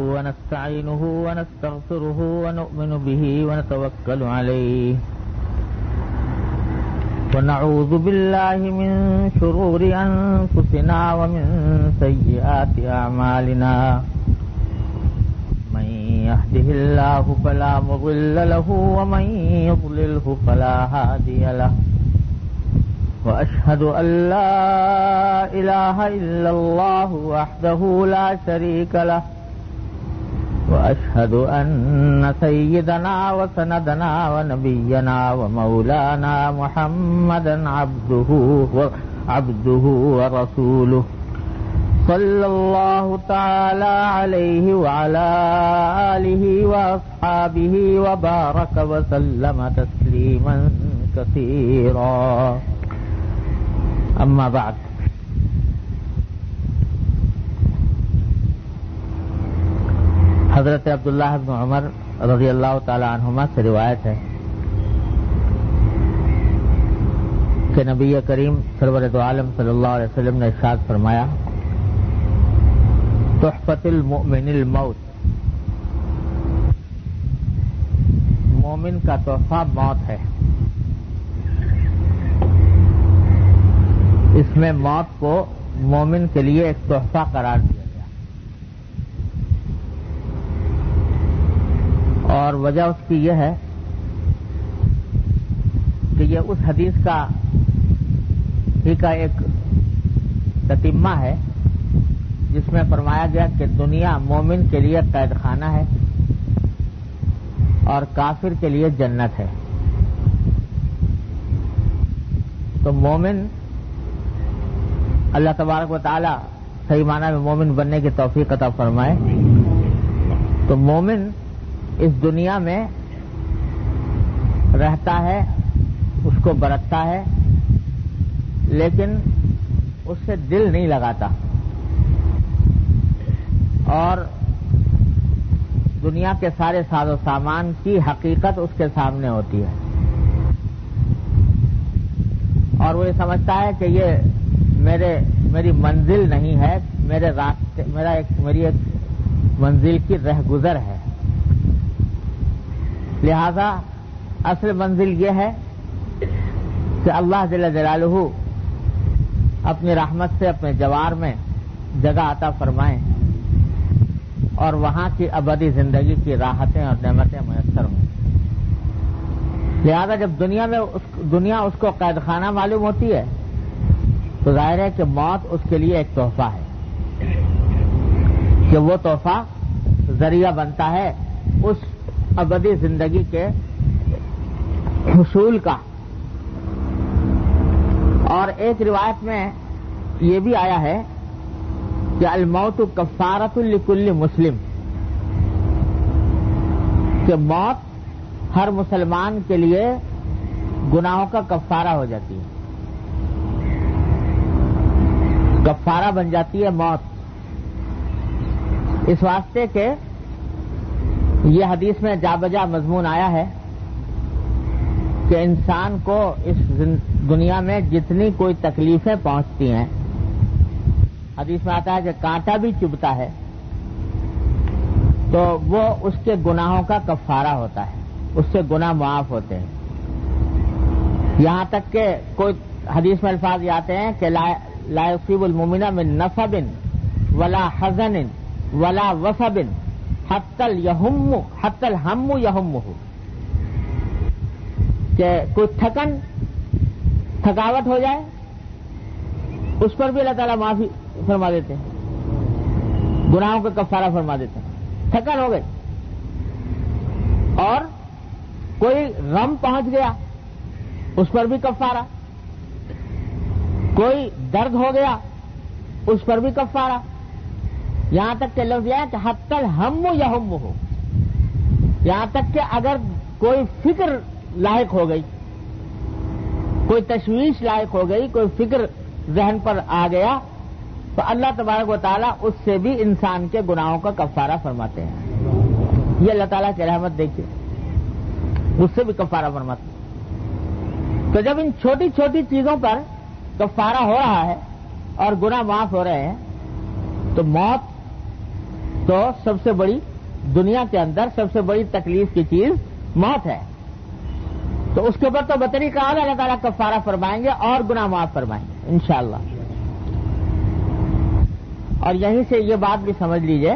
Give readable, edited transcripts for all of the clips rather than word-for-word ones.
ونستعينه ونستغفره ونؤمن به ونتوكل عليه ونعوذ بالله من شرور أنفسنا ومن سيئات أعمالنا من يهده الله فلا مضل له ومن يضلله فلا هادي له وأشهد أن لا إله إلا الله وحده لا شريك له وأشهد أن سيدنا وسندنا ونبينا ومولانا محمدا عبده ورسوله صلى الله تعالى عليه وعلى آله وأصحابه وبارك وسلم تسليما كثيرا أما بعد حضرت عبداللہ بن عمر رضی اللہ تعالی عنہما سے روایت ہے کہ نبی کریم سرور دو عالم صلی اللہ علیہ وسلم نے ارشاد فرمایا تحفۃ المؤمن الموت، مومن کا تحفہ موت ہے۔ اس میں موت کو مومن کے لیے ایک تحفہ قرار دیا اور وجہ اس کی یہ ہے کہ یہ اس حدیث کا ایک تتمہ ہے جس میں فرمایا گیا کہ دنیا مومن کے لیے قید خانہ ہے اور کافر کے لیے جنت ہے۔ تو مومن اللہ تبارک و تعالی صحیح معنی میں مومن بننے کی توفیق عطا فرمائے۔ تو مومن اس دنیا میں رہتا ہے، اس کو برتتا ہے، لیکن اس سے دل نہیں لگاتا اور دنیا کے سارے ساز و سامان کی حقیقت اس کے سامنے ہوتی ہے اور وہ یہ سمجھتا ہے کہ یہ میری منزل نہیں ہے، میرے راستے میری ایک منزل کی رہ گزر ہے۔ لہذا اصل منزل یہ ہے کہ اللہ جل جلالہ اپنی رحمت سے اپنے جوار میں جگہ عطا فرمائیں اور وہاں کی ابدی زندگی کی راحتیں اور نعمتیں میسر ہوں۔ لہذا جب دنیا اس کو قید خانہ معلوم ہوتی ہے تو ظاہر ہے کہ موت اس کے لیے ایک تحفہ ہے کہ وہ تحفہ ذریعہ بنتا ہے اس ابدی زندگی کے حصول کا۔ اور ایک روایت میں یہ بھی آیا ہے کہ الموت کفارۃ لکل مسلم، کہ موت ہر مسلمان کے لیے گناہوں کا کفارہ ہو جاتی ہے، کفارہ بن جاتی ہے موت، اس واسطے کہ یہ حدیث میں جا بجا مضمون آیا ہے کہ انسان کو اس دنیا میں جتنی کوئی تکلیفیں پہنچتی ہیں، حدیث میں آتا ہے کہ کانٹا بھی چبھتا ہے تو وہ اس کے گناہوں کا کفارہ ہوتا ہے، اس سے گناہ معاف ہوتے ہیں۔ یہاں تک کہ کوئی حدیث میں الفاظ یہ آتے ہیں کہ لا یصیب المؤمن من نصب ولا حزن ولا وصب حتی الہم یہمہ، کہ کوئی تھکاوٹ ہو جائے اس پر بھی اللہ تعالیٰ معافی فرما دیتے ہیں، گناہوں کا کفارہ فرما دیتے ہیں۔ تھکن ہو گئی اور کوئی غم پہنچ گیا اس پر بھی کفارہ، کوئی درد ہو گیا اس پر بھی کفارہ، یہاں تک کہ لفظ یہ ہے کہ حتی الہم یہمہ، یہاں تک کہ اگر کوئی فکر لاحق ہو گئی، کوئی تشویش لاحق ہو گئی، کوئی فکر ذہن پر آ گیا تو اللہ تبارک و تعالیٰ اس سے بھی انسان کے گناہوں کا کفارہ فرماتے ہیں۔ یہ اللہ تعالیٰ کی رحمت دیکھیے، اس سے بھی کفارہ فرماتے ہیں۔ تو جب ان چھوٹی چھوٹی چیزوں پر کفارہ ہو رہا ہے اور گناہ معاف ہو رہے ہیں تو موت تو سب سے بڑی دنیا کے اندر سب سے بڑی تکلیف کی چیز موت ہے. تو اس کے اوپر تو بطریقہ اللہ تعالیٰ کفارہ فرمائیں گے اور گناہ معاف فرمائیں گے انشاءاللہ. اور یہیں سے یہ بات بھی سمجھ لیجئے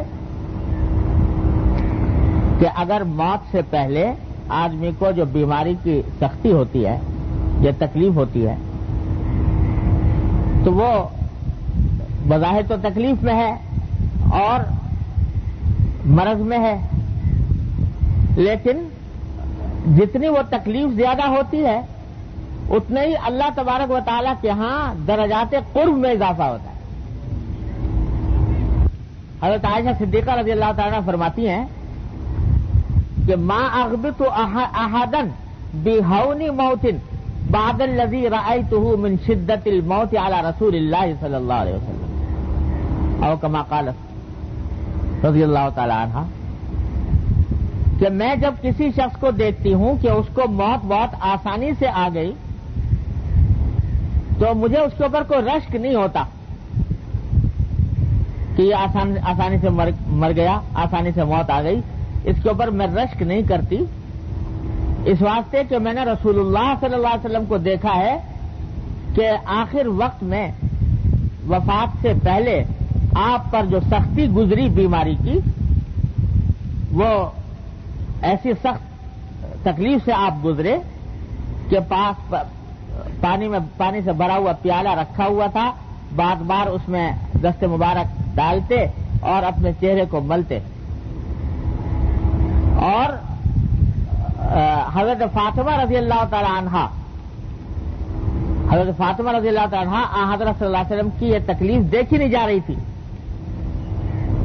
کہ اگر موت سے پہلے آدمی کو جو بیماری کی سختی ہوتی ہے یا تکلیف ہوتی ہے تو وہ بظاہر تو تکلیف میں ہے اور مرض میں ہے، لیکن جتنی وہ تکلیف زیادہ ہوتی ہے اتنے ہی اللہ تبارک و تعالیٰ کے ہاں درجات قرب میں اضافہ ہوتا ہے. حضرت عائشہ صدیقہ رضی اللہ تعالیٰ فرماتی ہیں کہ ما اغبط احدا بہون موت بعد الذی رأیتہ من شدت الموت علی رسول اللہ صلی اللہ علیہ وسلم او کما قالت رضی اللہ تعالیٰ عنہ، کہ میں جب کسی شخص کو دیکھتی ہوں کہ اس کو موت بہت آسانی سے آ گئی تو مجھے اس کے اوپر کوئی رشک نہیں ہوتا کہ یہ آسانی سے مر گیا، آسانی سے موت آ گئی. اس کے اوپر میں رشک نہیں کرتی اس واسطے کہ میں نے رسول اللہ صلی اللہ علیہ وسلم کو دیکھا ہے کہ آخر وقت میں وفات سے پہلے آپ پر جو سختی گزری بیماری کی وہ ایسی سخت تکلیف سے آپ گزرے کہ پاس پانی سے بھرا ہوا پیالہ رکھا ہوا تھا، بار بار اس میں دست مبارک ڈالتے اور اپنے چہرے کو ملتے. اور حضرت فاطمہ رضی اللہ تعالی عنہا حضرت صلی اللہ علیہ وسلم کی یہ تکلیف دیکھی نہیں جا رہی تھی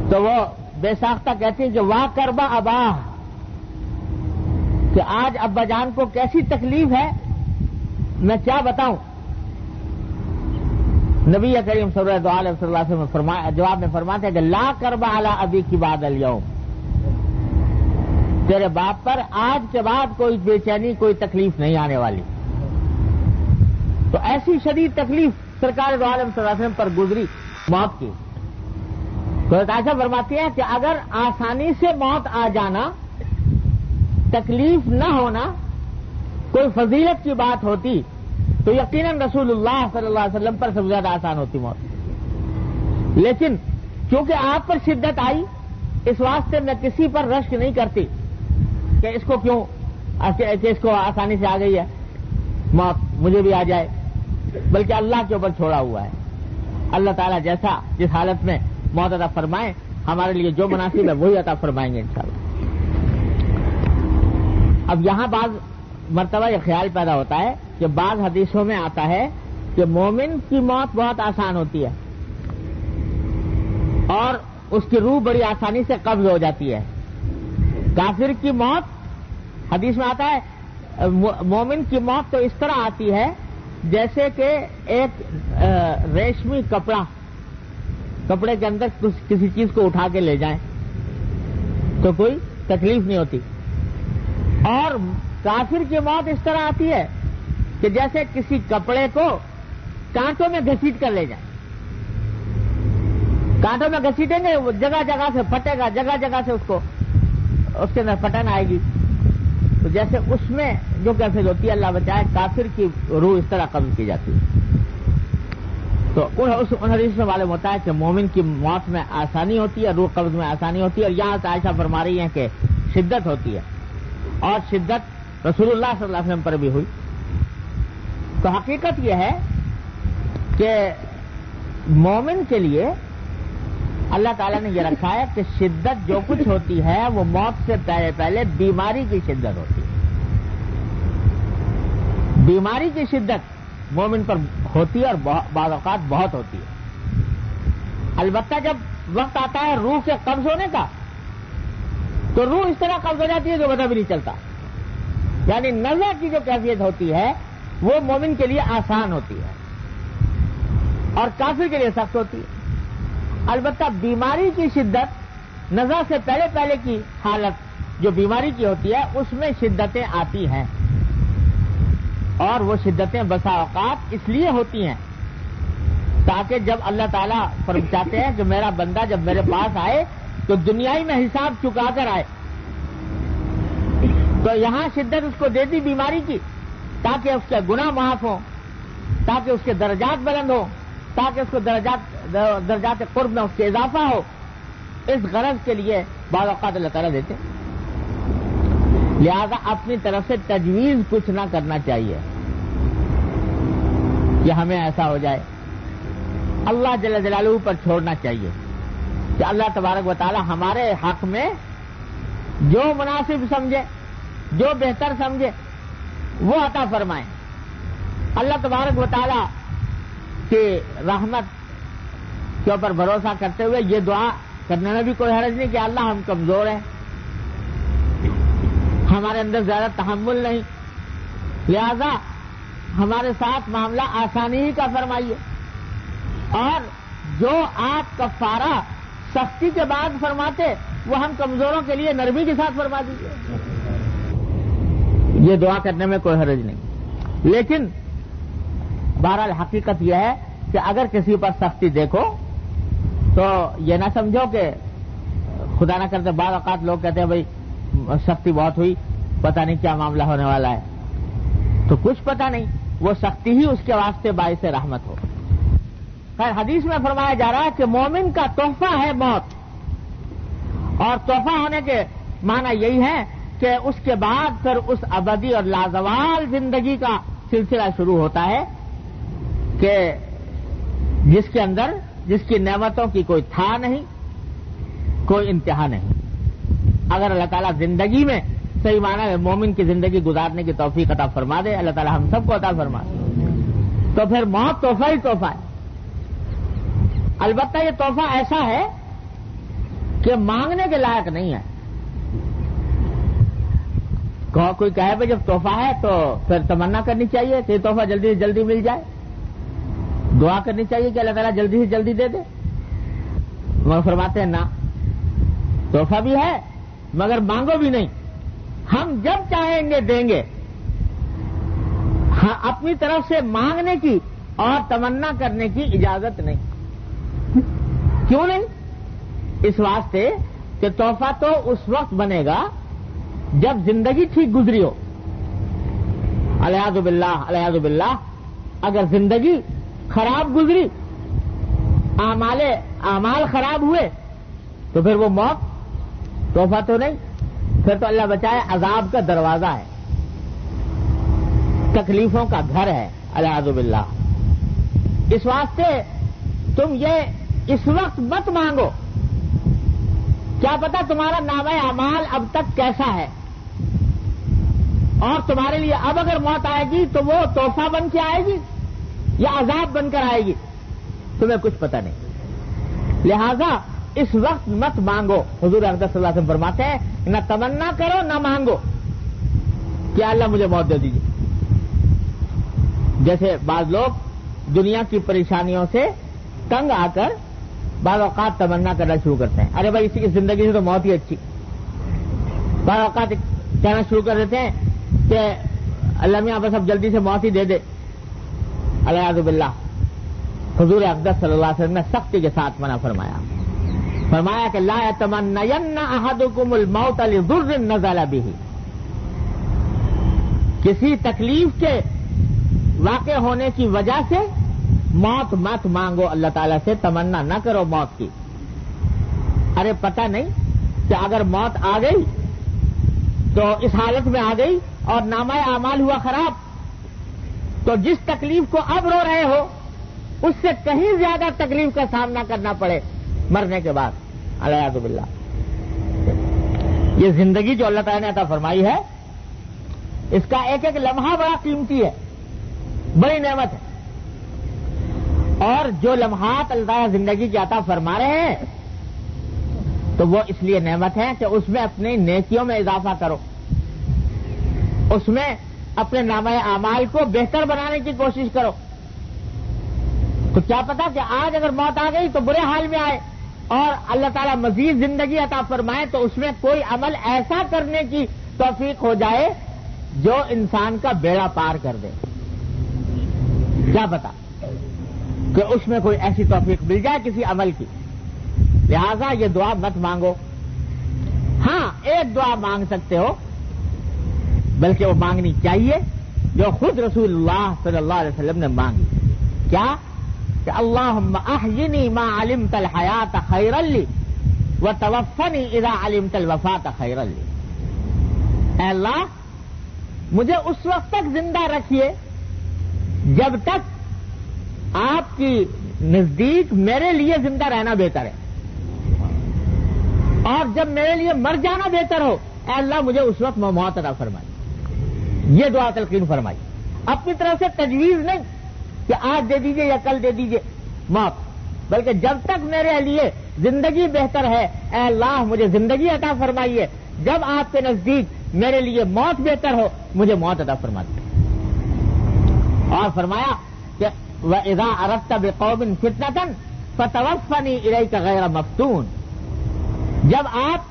تو وہ بے ساختہ کہتی ہیں کہ واہ کربا ابا، کہ آج ابا جان کو کیسی تکلیف ہے میں کیا بتاؤں. نبی کریم صلی اللہ علیہ وسلم جواب میں فرماتے ہیں کہ لا کربا علی ابی کی بعد الیوم، تیرے باپ پر آج کے بعد کوئی بے چینی کوئی تکلیف نہیں آنے والی. تو ایسی شدید تکلیف سرکار دو عالم صلی اللہ علیہ وسلم پر گزری موت کی. تو عائشہ فرماتی ہے کہ اگر آسانی سے موت آ جانا، تکلیف نہ ہونا کوئی فضیلت کی بات ہوتی تو یقیناً رسول اللہ صلی اللہ علیہ وسلم پر سب سے زیادہ آسان ہوتی موت. لیکن کیونکہ آپ پر شدت آئی اس واسطے میں کسی پر رشک نہیں کرتی کہ اس کو کیوں کہ اس کو آسانی سے آ گئی ہے موت مجھے بھی آ جائے، بلکہ اللہ کے اوپر چھوڑا ہوا ہے. اللہ تعالیٰ جیسا جس حالت میں موت عطا فرمائیں، ہمارے لیے جو مناسب ہے وہی عطا فرمائیں گے انشاءاللہ. اب یہاں بعض مرتبہ یہ خیال پیدا ہوتا ہے کہ بعض حدیثوں میں آتا ہے کہ مومن کی موت بہت آسان ہوتی ہے اور اس کی روح بڑی آسانی سے قبض ہو جاتی ہے. کافر کی موت حدیث میں آتا ہے مومن کی موت تو اس طرح آتی ہے جیسے کہ ایک ریشمی کپڑے کے اندر کسی چیز کو اٹھا کے لے جائیں تو کوئی تکلیف نہیں ہوتی. اور کافر کی موت اس طرح آتی ہے کہ جیسے کسی کپڑے کو کانٹوں میں گھسیٹ کر لے جائیں. کانٹوں میں گھسیٹیں گے وہ جگہ جگہ سے پھٹے گا، جگہ جگہ سے اس کے اندر پھٹن آئے گی. تو جیسے اس میں جو کیفیت ہوتی ہے اللہ بچائے، کافر کی روح اس طرح قبض کی جاتی ہے. تو ان حدیث میں معلوم ہوتا ہے کہ مومن کی موت میں آسانی ہوتی ہے، روح قبض میں آسانی ہوتی ہے. اور یہاں سے عائشہ فرما رہی ہیں کہ شدت ہوتی ہے اور شدت رسول اللہ صلی اللہ علیہ وسلم پر بھی ہوئی. تو حقیقت یہ ہے کہ مومن کے لیے اللہ تعالیٰ نے یہ رکھا ہے کہ شدت جو کچھ ہوتی ہے وہ موت سے پہلے بیماری کی شدت ہوتی ہے. بیماری کی شدت مومن پر ہوتی ہے اور بعض اوقات بہت ہوتی ہے. البتہ جب وقت آتا ہے روح کے قبض ہونے کا تو روح اس طرح قبض ہو جاتی ہے جو پتہ بھی نہیں چلتا. یعنی نزع کی جو کیفیت ہوتی ہے وہ مومن کے لیے آسان ہوتی ہے اور کافر کے لیے سخت ہوتی ہے. البتہ بیماری کی شدت نزع سے پہلے کی حالت جو بیماری کی ہوتی ہے اس میں شدتیں آتی ہیں اور وہ شدتیں بسا اوقات اس لیے ہوتی ہیں تاکہ جب اللہ تعالیٰ چاہتے ہیں کہ میرا بندہ جب میرے پاس آئے تو دنیائی میں حساب چکا کر آئے. تو یہاں شدت اس کو دے دی بیماری کی تاکہ اس کے گناہ معاف ہوں، تاکہ اس کے درجات بلند ہوں، تاکہ اس کو درجات قرب میں اس کے اضافہ ہو. اس غرض کے لیے بعض اوقات اللہ تعالیٰ دیتے. لہذا اپنی طرف سے تجویز کچھ نہ کرنا چاہیے کہ ہمیں ایسا ہو جائے. اللہ جل جلالہ پر چھوڑنا چاہیے کہ اللہ تبارک و تعالی ہمارے حق میں جو مناسب سمجھے، جو بہتر سمجھے وہ عطا فرمائیں. اللہ تبارک و تعالی کی رحمت کے اوپر بھروسہ کرتے ہوئے یہ دعا کرنے میں بھی کوئی حرج نہیں کہ اللہ ہم کمزور ہیں، ہمارے اندر زیادہ تحمل نہیں، لہذا ہمارے ساتھ معاملہ آسانی ہی کا فرمائیے. اور جو آپ کفارہ سختی کے بعد فرماتے وہ ہم کمزوروں کے لیے نرمی کے ساتھ فرما دیجیے. یہ دعا کرنے میں کوئی حرج نہیں. لیکن بہرحال حقیقت یہ ہے کہ اگر کسی پر سختی دیکھو تو یہ نہ سمجھو کہ خدا نہ کرتے بعض اوقات لوگ کہتے ہیں بھائی سختی بہت ہوئی، پتہ نہیں کیا معاملہ ہونے والا ہے. تو کچھ پتہ نہیں، وہ سختی ہی اس کے واسطے باعث رحمت ہو. خیر حدیث میں فرمایا جا رہا ہے کہ مومن کا تحفہ ہے موت، اور تحفہ ہونے کے معنی یہی ہے کہ اس کے بعد پھر اس ابدی اور لازوال زندگی کا سلسلہ شروع ہوتا ہے کہ جس کے اندر جس کی نعمتوں کی کوئی تھا نہیں، کوئی انتہا نہیں. اگر اللہ تعالیٰ زندگی میں صحیح معنی ہے مومن کی زندگی گزارنے کی توفیق عطا فرما دے، اللہ تعالیٰ ہم سب کو عطا فرما دے، تو پھر موت تحفہ ہی تحفہ ہے. البتہ یہ تحفہ ایسا ہے کہ مانگنے کے لائق نہیں ہے. کوئی کہے بھائی جب تحفہ ہے تو پھر تمنا کرنی چاہیے کہ یہ تحفہ جلدی سے جلدی مل جائے، دعا کرنی چاہیے کہ اللہ تعالیٰ جلدی سے جلدی دے دے. وہ فرماتے ہیں نا، تحفہ بھی ہے مگر مانگو بھی نہیں، ہم جب چاہیں گے دیں گے. ہاں اپنی طرف سے مانگنے کی اور تمنا کرنے کی اجازت نہیں. کیوں نہیں؟ اس واسطے کہ تحفہ تو اس وقت بنے گا جب زندگی ٹھیک گزری ہو. الیاذ باللہ اگر زندگی خراب گزری، اعمال خراب ہوئے تو پھر وہ موت تحفہ تو نہیں، پھر تو اللہ بچائے عذاب کا دروازہ ہے، تکلیفوں کا گھر ہے. الیاذ باللہ. اس واسطے تم یہ اس وقت مت مانگو، کیا پتا تمہارا نامہ اعمال اب تک کیسا ہے، اور تمہارے لیے اب اگر موت آئے گی تو وہ تحفہ بن کے آئے گی یا عذاب بن کر آئے گی، تمہیں کچھ پتہ نہیں. لہذا اس وقت مت مانگو. حضور اقدس صلی اللہ علیہ وسلم فرماتے ہیں نہ تمنا کرو نہ مانگو کہ اللہ مجھے موت دے دیجیے. جیسے بعض لوگ دنیا کی پریشانیوں سے تنگ آ کر بعض اوقات تمنا کرنا شروع کرتے ہیں، ارے بھائی اسی کی زندگی سے تو موت ہی اچھی. بعض اوقات کہنا شروع کر دیتے ہیں کہ اللہ میاں بس اب جلدی سے موت ہی دے دے. الیاذ باللہ. حضور اقدس صلی اللہ علیہ وسلم نے سختی کے ساتھ منع فرمایا کہ لا یتمنین احدکم الموت لضر نزل به. کسی تکلیف کے واقع ہونے کی وجہ سے موت مت مانگو اللہ تعالیٰ سے، تمنا نہ کرو موت کی. ارے پتہ نہیں کہ اگر موت آ گئی تو اس حالت میں آ گئی اور نامہ اعمال ہوا خراب، تو جس تکلیف کو اب رو رہے ہو اس سے کہیں زیادہ تکلیف کا سامنا کرنا پڑے مرنے کے بعد. الیاذ باللہ. یہ زندگی جو اللہ تعالیٰ نے عطا فرمائی ہے، اس کا ایک ایک لمحہ بڑا قیمتی ہے، بڑی نعمت ہے. اور جو لمحات اللہ تعالیٰ زندگی کی عطا فرما رہے ہیں تو وہ اس لیے نعمت ہے کہ اس میں اپنی نیکیوں میں اضافہ کرو، اس میں اپنے نامہ اعمال کو بہتر بنانے کی کوشش کرو. تو کیا پتا کہ آج اگر موت آ گئی تو برے حال میں آئے اور اللہ تعالیٰ مزید زندگی عطا فرمائے تو اس میں کوئی عمل ایسا کرنے کی توفیق ہو جائے جو انسان کا بیڑا پار کر دے. کیا پتا کہ اس میں کوئی ایسی توفیق مل جائے کسی عمل کی لہذا یہ دعا مت مانگو. ہاں ایک دعا مانگ سکتے ہو، بلکہ وہ مانگنی چاہیے جو خود رسول اللہ صلی اللہ علیہ وسلم نے مانگی. کیا کہ اللہم احینی ما علمت الحیات خیرا لی وتوفنی اذا علمت الوفات خیرا لی. اے اللہ مجھے اس وقت تک زندہ رکھیے جب تک آپ کی نزدیک میرے لیے زندہ رہنا بہتر ہے، اور جب میرے لیے مر جانا بہتر ہو، اے اللہ مجھے اس وقت موت عطا فرمائی. یہ دعا تلقین فرمائی. اپنی طرف سے تجویز نہیں کہ آج دے دیجئے یا کل دے دیجئے موت، بلکہ جب تک میرے لیے زندگی بہتر ہے اے اللہ مجھے زندگی عطا فرمائیے، جب آپ کے نزدیک میرے لیے موت بہتر ہو مجھے موت عطا فرما دیجیے. اور فرمایا کہ وَإِذَا أَرَدْتَ بِقَوْمٍ فِتْنَةً فَتَوَفَّنِي إِلَيْكَ غَيْرَ مَفْتُونٍ. جب آپ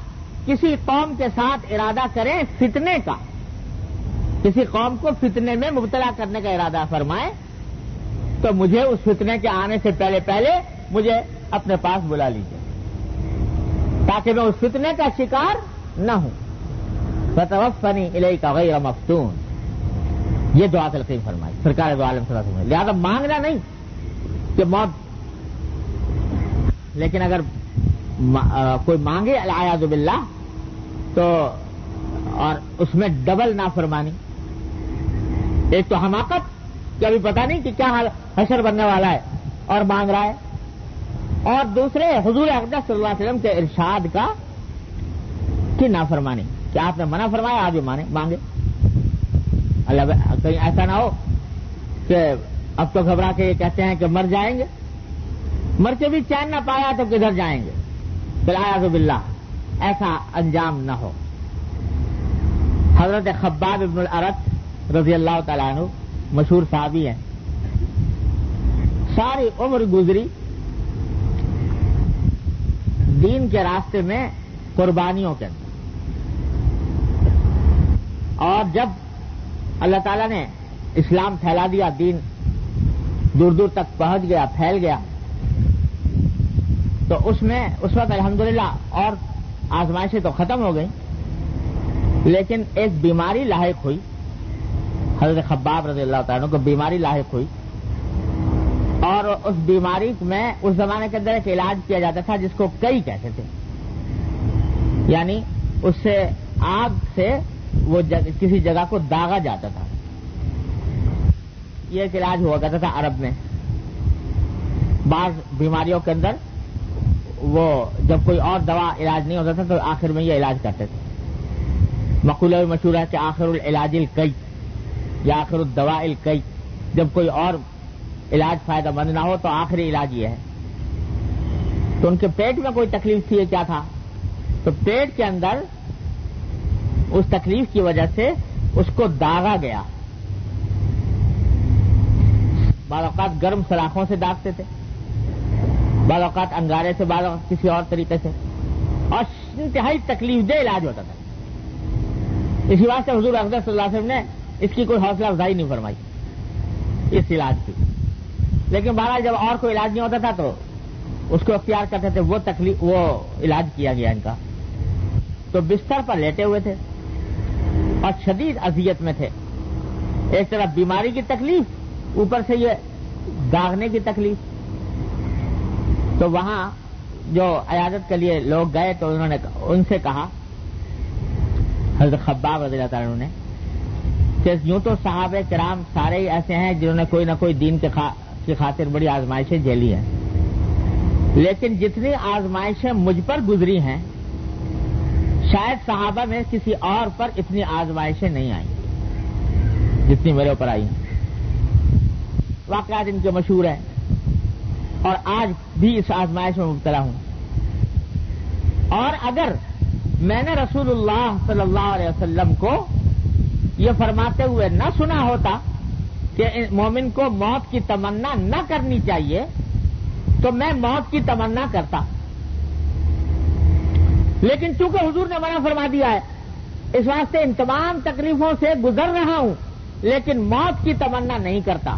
کسی قوم کے ساتھ ارادہ کریں فتنے کا، کسی قوم کو فتنے میں مبتلا کرنے کا ارادہ فرمائیں، تو مجھے اس فتنے کے آنے سے پہلے مجھے اپنے پاس بلا لیجیے تاکہ میں اس فتنے کا شکار نہ ہوں. فَتَوَفَّنِي إِلَيْكَ غَيْرَ مَفْتُونٍ. یہ دعا تلقین فرمائی سرکار دو عالم صلی اللہ علیہ وسلم. لہذا مانگنا نہیں کہ موت، لیکن اگر کوئی مانگے العیاذ باللہ تو اور اس میں ڈبل نافرمانی، ایک تو حماقت کہ ابھی پتہ نہیں کہ کیا حشر بننے والا ہے اور مانگ رہا ہے، اور دوسرے حضور اقدس صلی اللہ علیہ وسلم کے ارشاد کی نافرمانی کہ آپ نے منع فرمایا آپ بھی مانگے. اللہ کہیں ایسا نہ ہو کہ اب تو گھبرا کے یہ کہتے ہیں کہ مر جائیں گے، مر کے بھی چین نہ پایا تو کدھر جائیں گے. بالعیاذ باللہ ایسا انجام نہ ہو. حضرت خباب ابن الارت رضی اللہ تعالیٰ عنہ مشہور صحابی ہیں، ساری عمر گزری دین کے راستے میں قربانیوں کے اندر، اور جب اللہ تعالیٰ نے اسلام پھیلا دیا، دین دور دور تک پہنچ گیا، پھیل گیا، تو اس وقت الحمدللہ اور آزمائشیں تو ختم ہو گئیں، لیکن ایک بیماری لاحق ہوئی. حضرت خباب رضی اللہ تعالیٰ عنہ کو بیماری لاحق ہوئی، اور اس بیماری میں اس زمانے کے اندر ایک علاج کیا جاتا تھا جس کو کئی کہتے تھے، یعنی اس سے آگ سے وہ کسی جگہ کو داغا جاتا تھا. یہ ایک علاج ہوا کرتا تھا عرب میں. بعض بیماریوں کے اندر وہ جب کوئی اور دوا علاج نہیں ہوتا تھا تو آخر میں یہ علاج کرتے تھے. مقولہ بھی مشہور ہے کہ آخر العلاج الکئی یا آخر الدواء الکئی، جب کوئی اور علاج فائدہ مند نہ ہو تو آخری علاج یہ ہے. تو ان کے پیٹ میں کوئی تکلیف تھی، کیا تھا؟ تو پیٹ کے اندر اس تکلیف کی وجہ سے اس کو داغا گیا. بعض اوقات گرم سلاخوں سے داغتے تھے، بعض اوقات انگارے سے، بعض اوقات کسی اور طریقے سے، اور انتہائی تکلیف دہ علاج ہوتا تھا. اسی واسطے حضور اقدس صلی اللہ علیہ وسلم نے اس کی کوئی حوصلہ افزائی نہیں فرمائی اس علاج کی. لیکن بہرحال جب اور کوئی علاج نہیں ہوتا تھا تو اس کو اختیار کرتے تھے. وہ علاج کیا گیا ان کا. تو بستر پر لیٹے ہوئے تھے اور شدید اذیت میں تھے. ایک طرف بیماری کی تکلیف، اوپر سے یہ داغنے کی تکلیف. تو وہاں جو عیادت کے لیے لوگ گئے تو انہوں نے ان سے کہا، حضرت خباب رضی اللہ تعالیٰ عنہ نے، کہ یوں تو صحابہ کرام سارے ہی ایسے ہیں جنہوں نے کوئی نہ کوئی دین کی خاطر بڑی آزمائشیں جھیلی ہیں، لیکن جتنی آزمائشیں مجھ پر گزری ہیں شاید صحابہ میں کسی اور پر اتنی آزمائشیں نہیں آئیں جتنی میرے اوپر آئی ہیں. واقعات ان کے مشہور ہیں اور آج بھی اس آزمائش میں مبتلا ہوں. اور اگر میں نے رسول اللہ صلی اللہ علیہ وسلم کو یہ فرماتے ہوئے نہ سنا ہوتا کہ مومن کو موت کی تمنا نہ کرنی چاہیے تو میں موت کی تمنا کرتا. لیکن چونکہ حضور نے منع فرما دیا ہے اس واسطے ان تمام تکلیفوں سے گزر رہا ہوں لیکن موت کی تمنا نہیں کرتا.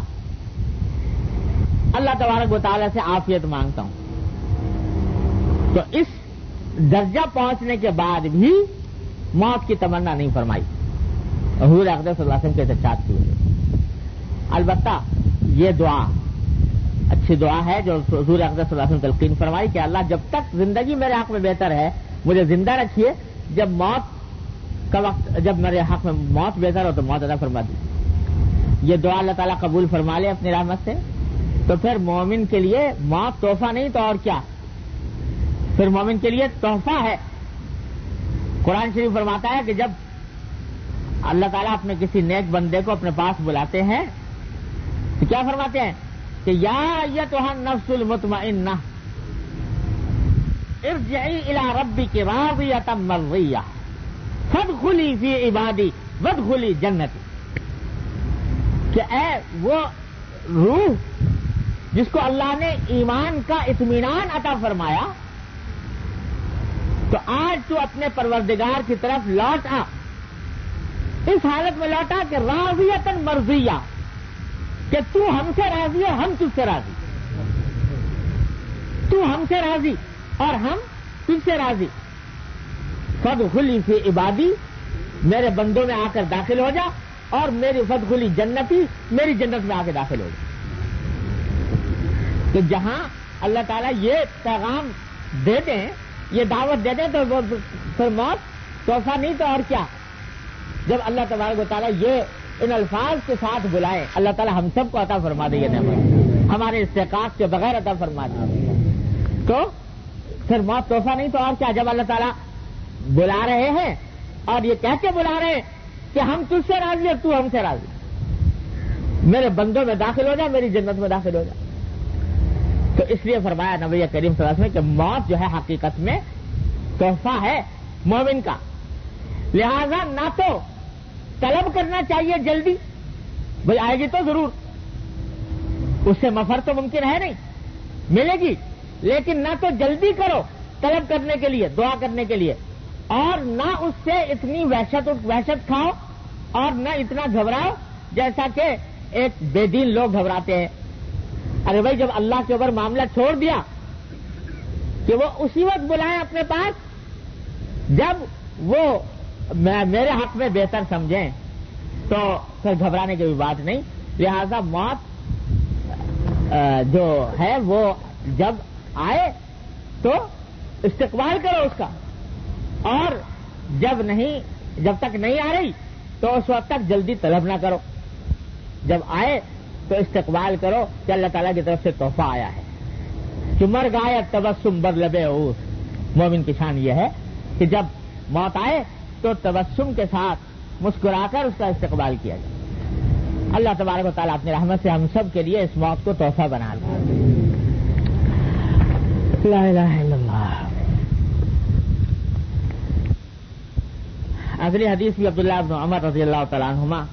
اللہ تبارک و تعالیٰ سے عافیت مانگتا ہوں. تو اس درجہ پہنچنے کے بعد بھی موت کی تمنا نہیں فرمائی حضور اقدس صلی اللہ علیہ وسلم کے سچات کی وجہ۔ البتہ یہ دعا اچھی دعا ہے جو حضور اقدس صلی اللہ علیہ وسلم تلقین فرمائی کہ اللہ جب تک زندگی میرے حق میں بہتر ہے مجھے زندہ رکھیے، جب موت کا وقت، جب میرے حق میں موت بہتر ہو تو موت عطا فرما دی۔ یہ دعا اللہ تعالیٰ قبول فرما لے اپنی رحمت سے، تو پھر مومن کے لیے موت تحفہ نہیں تو اور کیا، پھر مومن کے لیے تحفہ ہے۔ قرآن شریف فرماتا ہے کہ جب اللہ تعالیٰ اپنے کسی نیک بندے کو اپنے پاس بلاتے ہیں تو کیا فرماتے ہیں کہ یا ایتھا النفس المطمئنہ ارجعی الی ربک راضیۃ مرضیہ فادخلی فی عبادی وادخلی جنتی، کہ اے وہ روح جس کو اللہ نے ایمان کا اطمینان عطا فرمایا، تو آج تو اپنے پروردگار کی طرف لوٹ آ، اس حالت میں لوٹا کہ راضیۃ مرضیہ، کہ تو ہم سے راضی ہے ہم تجھ سے راضی، تو ہم سے راضی اور ہم تجھ سے راضی، فادخلی فی عبادی، میرے بندوں میں آ کر داخل ہو جا، اور میری فادخلی جنتی، میری جنت میں آ کے داخل ہو جا۔ تو جہاں اللہ تعالیٰ یہ پیغام دیتے ہیں، یہ دعوت دیتے ہیں، تو وہ پھر موت تحفہ نہیں تو اور کیا۔ جب اللہ تبارک و تعالیٰ یہ ان الفاظ کے ساتھ بلائے، اللہ تعالیٰ ہم سب کو عطا فرما دے یہ نعمت، ہمارے استحقاق کے بغیر عطا فرما دے، تو پھر موت تحفہ نہیں تو اور کیا۔ جب اللہ تعالیٰ بلا رہے ہیں اور یہ کہہ کے بلا رہے ہیں کہ ہم تجھ سے راضی اور تو ہم سے راضی، میرے بندوں میں داخل ہو جا، میری جنت میں داخل ہو جا، تو اس لیے فرمایا نبی کریم صلی اللہ علیہ وسلم کہ موت جو ہے حقیقت میں تحفہ ہے مومن کا، لہذا نہ تو طلب کرنا چاہیے جلدی، بھائی آئے گی تو ضرور، اس سے مفر تو ممکن ہے نہیں، ملے گی، لیکن نہ تو جلدی کرو طلب کرنے کے لیے، دعا کرنے کے لیے، اور نہ اس سے اتنی وحشت کھاؤ اور نہ اتنا گھبراؤ جیسا کہ ایک بے دین لوگ گھبراتے ہیں۔ ارے بھائی جب اللہ کے اوپر معاملہ چھوڑ دیا کہ وہ اسی وقت بلائیں اپنے پاس جب وہ میرے حق میں بہتر سمجھیں، تو پھر گھبرانے کی بھی بات نہیں۔ لہذا موت جو ہے وہ جب آئے تو استقبال کرو اس کا، اور جب تک نہیں آ رہی تو اس وقت تک جلدی طلب نہ کرو، جب آئے تو استقبال کرو کہ اللہ تعالیٰ کی طرف سے تحفہ آیا ہے۔ کہ مر گایا تبسم بر لبے عوس، مومن کی شان یہ ہے کہ جب موت آئے تو تبسم کے ساتھ مسکرا کر اس کا استقبال کیا جائے۔ اللہ تبارک و تعالیٰ اپنی رحمت سے ہم سب کے لیے اس موت کو تحفہ بنا دے۔ لا الہ الا اللہ۔ اگلی حدیث بھی عبداللہ بن عمر رضی اللہ تعالیٰ عنہما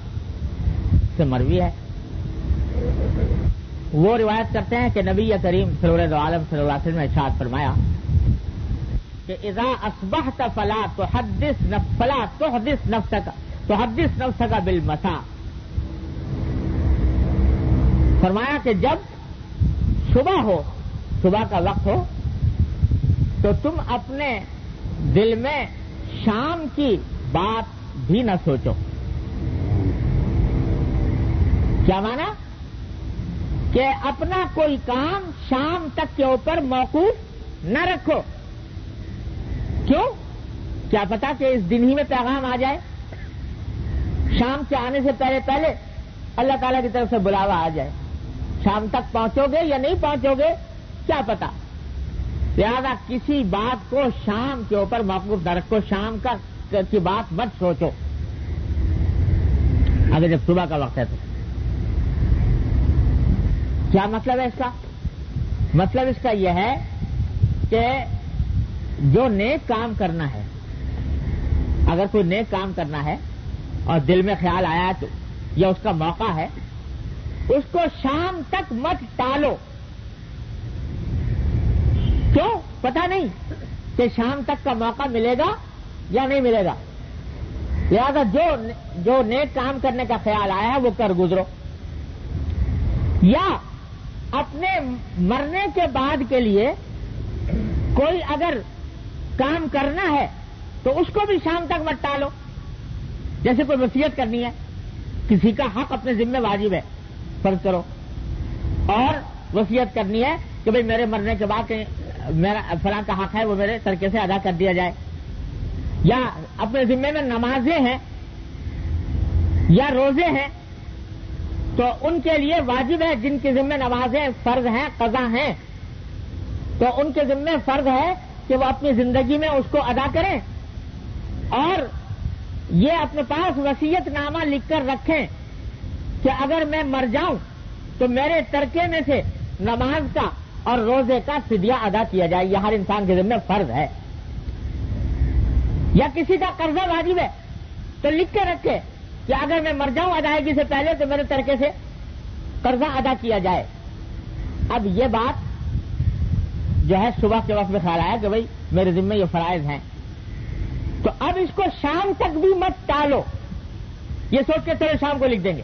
سے مروی ہے، وہ روایت کرتے ہیں کہ نبی کریم سرور عالم صلی اللہ علیہ وسلم نے ارشاد فرمایا کہ اذا اصبحت فلا تحدث نفسك بالمساء، فرمایا کہ جب صبح ہو، صبح کا وقت ہو، تو تم اپنے دل میں شام کی بات بھی نہ سوچو۔ کیا مانا؟ کہ اپنا کوئی کام شام تک کے اوپر موقوف نہ رکھو۔ کیوں؟ کیا پتا کہ اس دن ہی میں پیغام آ جائے، شام کے آنے سے پہلے پہلے اللہ تعالیٰ کی طرف سے بلاوا آ جائے، شام تک پہنچو گے یا نہیں پہنچو گے کیا پتا۔ لہذا کسی بات کو شام کے اوپر موقوف نہ رکھو، شام کی بات مت سوچو اگر جب صبح کا وقت ہے تو۔ کیا مطلب ہے اس کا؟ مطلب اس کا یہ ہے کہ جو نیک کام کرنا ہے، اگر کوئی نیک کام کرنا ہے اور دل میں خیال آیا تو یا اس کا موقع ہے، اس کو شام تک مت ٹالو۔ کیوں؟ پتہ نہیں کہ شام تک کا موقع ملے گا یا نہیں ملے گا، لہذا جو نیک کام کرنے کا خیال آیا ہے وہ کر گزرو، یا اپنے مرنے کے بعد کے لیے کوئی اگر کام کرنا ہے تو اس کو بھی شام تک مت ٹالو. جیسے کوئی وصیت کرنی ہے, کسی کا حق اپنے ذمہ واجب ہے, فرض کرو, اور وصیت کرنی ہے کہ بھئی میرے مرنے کے بعد میرا فلاں کا حق ہے وہ میرے ترکے سے ادا کر دیا جائے, یا اپنے ذمے میں نمازیں ہیں یا روزے ہیں, تو ان کے لیے واجب ہے, جن کے ذمے نمازیں فرض ہیں, قضا ہیں, تو ان کے ذمے فرض ہے کہ وہ اپنی زندگی میں اس کو ادا کریں, اور یہ اپنے پاس وصیت نامہ لکھ کر رکھیں کہ اگر میں مر جاؤں تو میرے ترکے میں سے نماز کا اور روزے کا فدیہ ادا کیا جائے. یہ ہر انسان کے ذمہ فرض ہے. یا کسی کا قرضہ واجب ہے تو لکھ کے رکھے کہ اگر میں مر جاؤں ادائیگی سے پہلے تو میرے ترکے سے قرضہ ادا کیا جائے. اب یہ بات جو ہے صبح کے وقت میں خیال آیا کہ بھئی میرے ذمہ یہ فرائض ہیں, تو اب اس کو شام تک بھی مت ٹالو, یہ سوچ کے چلو شام کو لکھ دیں گے,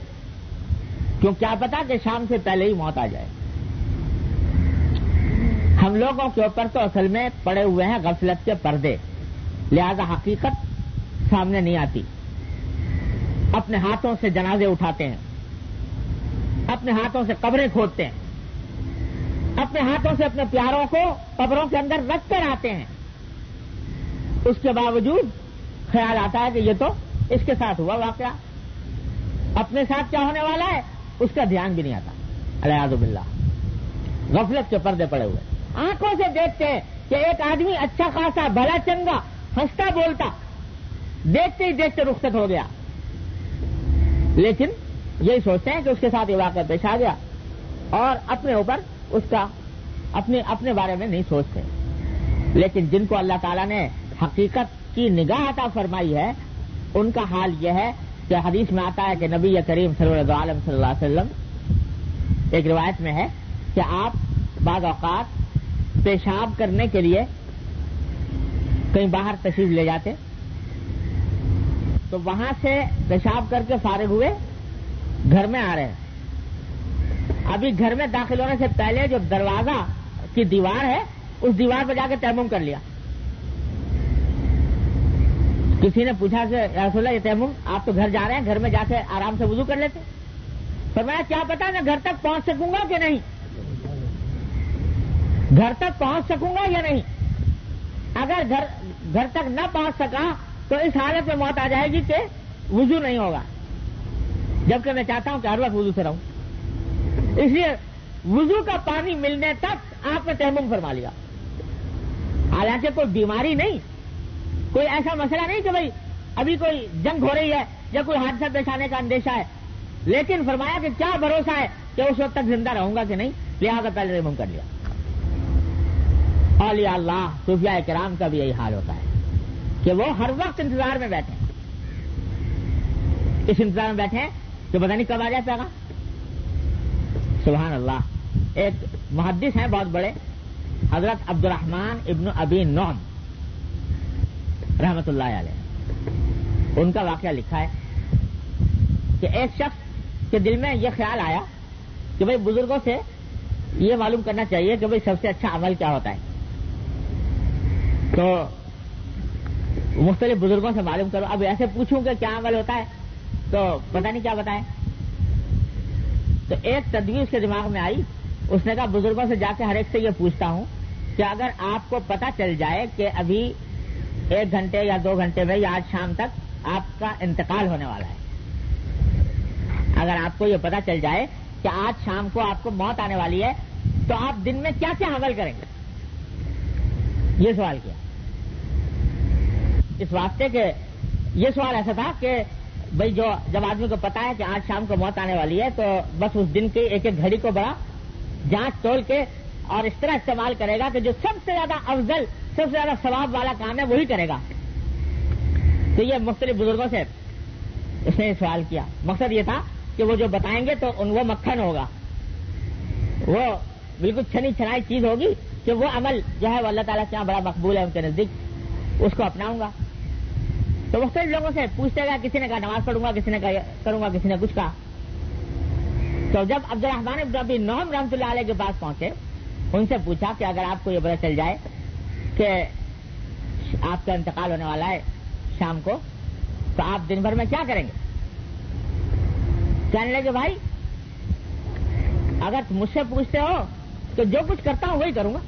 کیوں کیا پتا کہ شام سے پہلے ہی موت آ جائے. ہم لوگوں کے اوپر تو اصل میں پڑے ہوئے ہیں غفلت کے پردے, لہذا حقیقت سامنے نہیں آتی. اپنے ہاتھوں سے جنازے اٹھاتے ہیں, اپنے ہاتھوں سے قبریں کھودتے ہیں, اپنے ہاتھوں سے اپنے پیاروں کو قبروں کے اندر رکھ کر آتے ہیں. اس کے باوجود خیال آتا ہے کہ یہ تو اس کے ساتھ ہوا واقعہ, اپنے ساتھ کیا ہونے والا ہے اس کا دھیان بھی نہیں آتا. الیاذ باللہ, غفلت کے پردے پڑے ہوئے. آنکھوں سے دیکھتے ہیں کہ ایک آدمی اچھا خاصا بھلا چنگا ہنستا بولتا دیکھتے ہی دیکھتے رخصت ہو گیا, لیکن یہی سوچتے ہیں کہ اس کے ساتھ یہ واقعہ پیش آ گیا, اور اپنے اوپر اس کا اپنے بارے میں نہیں سوچتے. لیکن جن کو اللہ تعالیٰ نے حقیقت کی نگاہ عطا فرمائی ہے ان کا حال یہ ہے کہ حدیث میں آتا ہے کہ نبی کریم صلی اللہ علیہ وسلم, ایک روایت میں ہے کہ آپ بعض اوقات پیشاب کرنے کے لیے کہیں باہر تشریف لے جاتے, تو وہاں سے پیشاب کر کے فارغ ہوئے, گھر میں آ رہے ہیں. ابھی گھر میں داخل ہونے سے پہلے جو دروازہ کی دیوار ہے اس دیوار پہ جا کے تیمم کر لیا. کسی نے پوچھا کہ یا رسول اللہ یہ تیمم آپ تو گھر جا رہے ہیں, گھر میں جا کے آرام سے وضو کر لیتے. فرمایا کیا پتا میں گھر تک پہنچ سکوں گا کہ نہیں, گھر تک پہنچ سکوں گا یا نہیں. اگر گھر تک نہ پہنچ سکا تو اس حالت میں موت آ جائے گی کہ وضو نہیں ہوگا, جبکہ میں چاہتا ہوں کہ ہر وقت وضو سے رہوں. اس لیے وضو کا پانی ملنے تک آپ نے تیمم فرما لیا. حالانکہ کوئی بیماری نہیں, کوئی ایسا مسئلہ نہیں کہ بھئی ابھی کوئی جنگ ہو رہی ہے یا کوئی حادثہ پیش آنے کا اندیشہ ہے, لیکن فرمایا کہ کیا بھروسہ ہے کہ اس وقت تک زندہ رہوں گا کہ نہیں, لہذا پہلے تیمم کر لیا. اولیاء اللہ صوفیاء کرام کا بھی یہی حال ہوتا ہے کہ وہ ہر وقت انتظار میں بیٹھے ہیں, اس انتظار میں بیٹھے ہیں کہ پتہ نہیں کب آ جائے پیغام. سبحان اللہ. ایک محدث ہیں بہت بڑے, حضرت عبد الرحمن ابن ابی نعم رحمت اللہ علیہ, ان کا واقعہ لکھا ہے کہ ایک شخص کے دل میں یہ خیال آیا کہ بھئی بزرگوں سے یہ معلوم کرنا چاہیے کہ بھئی سب سے اچھا عمل کیا ہوتا ہے. تو مختلف بزرگوں سے معلوم کرو. اب ایسے پوچھوں کہ کیا عمل ہوتا ہے تو پتہ نہیں کیا بتائیں. تو ایک تدبیر اس کے دماغ میں آئی, اس نے کہا بزرگوں سے جا کے ہر ایک سے یہ پوچھتا ہوں کہ اگر آپ کو پتہ چل جائے کہ ابھی 1 گھنٹے یا 2 گھنٹے میں یا آج شام تک آپ کا انتقال ہونے والا ہے, اگر آپ کو یہ پتہ چل جائے کہ آج شام کو آپ کو موت آنے والی ہے تو آپ دن میں کیا کیا عمل کریں گے. یہ سوال کیا. اس واسطے کہ یہ سوال ایسا تھا کہ بھئی جب آدمی کو پتا ہے کہ آج شام کو موت آنے والی ہے تو بس اس دن کی ایک ایک گھڑی کو بڑا جانچ تول کے اور اس طرح استعمال کرے گا کہ جو سب سے زیادہ افضل سب سے زیادہ ثواب والا کام ہے وہی کرے گا. تو یہ مختلف بزرگوں سے اس نے سوال کیا. مقصد یہ تھا کہ وہ جو بتائیں گے تو وہ مکھن ہوگا, وہ بالکل چھنی چھنائی چیز ہوگی کہ وہ عمل جو ہے وہ اللہ تعالیٰ کے یہاں بڑا مقبول ہے ان کے نزدیک, اس کو اپناؤں گا. تو مختلف لوگوں سے پوچھتے گا, کسی نے کہا نماز پڑھوں گا, کسی نے کہا کروں گا, کسی نے کچھ کہا. تو جب عبد الرحمن ابن ابی نعم رحمۃ اللہ علیہ کے پاس پہنچے, ان سے پوچھا کہ اگر آپ کو یہ پتہ چل جائے کہ آپ کا انتقال ہونے والا ہے شام کو، تو آپ دن بھر میں کیا کریں گے؟ کہنے لگے بھائی اگر مجھ سے پوچھتے ہو تو جو کچھ کرتا ہوں وہی کروں گا،